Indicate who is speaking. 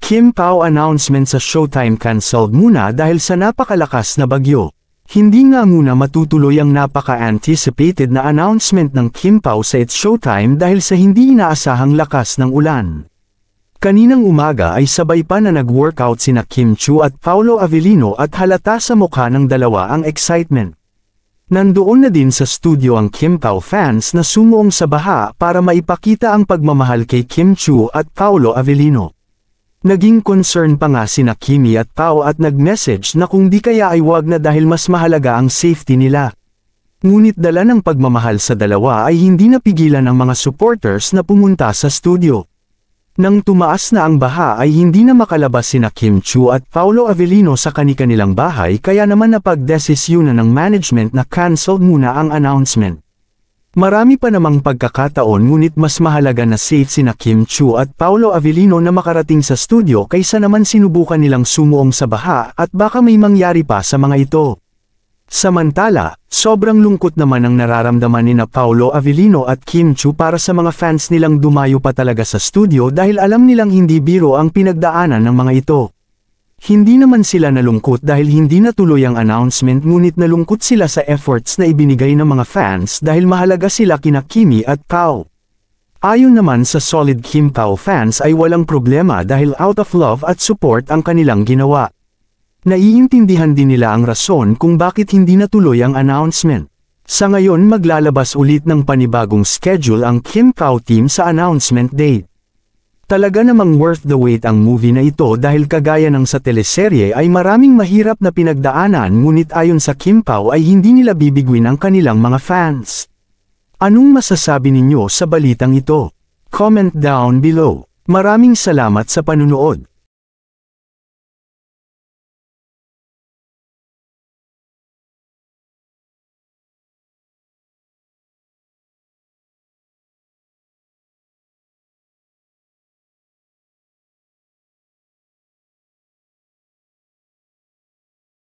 Speaker 1: Kim Pao announcement sa Showtime cancelled muna dahil sa napakalakas na bagyo. Hindi nga muna matutuloy ang napaka-anticipated na announcement ng Kim Pao sa It's Showtime dahil sa hindi inaasahang lakas ng ulan. Kaninang umaga ay sabay pa na nag-workout sina Kim Chiu at Paolo Avellino at halata sa mukha ng dalawa ang excitement. Nandoon na din sa studio ang Kim Pao fans na sumuong sa baha para maipakita ang pagmamahal kay Kim Chiu at Paolo Avellino. Naging concern pa nga sina Kimi at Pao at nag-message na kung di kaya ay wag na dahil mas mahalaga ang safety nila. Ngunit dala ng pagmamahal sa dalawa ay hindi napigilan ang mga supporters na pumunta sa studio. Nang tumaas na ang baha ay hindi na makalabas sina Kim Chiu at Paolo Avellino sa kani-kanilang bahay kaya naman napagdesisyunan ng management na cancelled muna ang announcement. Marami pa namang pagkakataon ngunit mas mahalaga na safe sina Kim Chiu at Paolo Avellino na makarating sa studio kaysa naman sinubukan nilang sumuong sa baha at baka may mangyari pa sa mga ito. Samantala, sobrang lungkot naman ang nararamdaman ni Paolo Avellino at Kim Chiu para sa mga fans nilang dumayo pa talaga sa studio dahil alam nilang hindi biro ang pinagdaanan ng mga ito. Hindi naman sila nalungkot dahil hindi natuloy ang announcement ngunit nalungkot sila sa efforts na ibinigay ng mga fans dahil mahalaga sila kina Kimi at Pao. Ayon naman sa solid Kim Pao fans ay walang problema dahil out of love at support ang kanilang ginawa. Naiintindihan din nila ang rason kung bakit hindi natuloy ang announcement. Sa ngayon maglalabas ulit ng panibagong schedule ang Kim Pao team sa announcement date. Talaga namang worth the wait ang movie na ito dahil kagaya ng sa teleserye ay maraming mahirap na pinagdaanan ngunit ayon sa Kim Pao ay hindi nila bibigwin ang kanilang mga fans. Anong masasabi ninyo sa balitang ito? Comment down below. Maraming salamat sa panunood.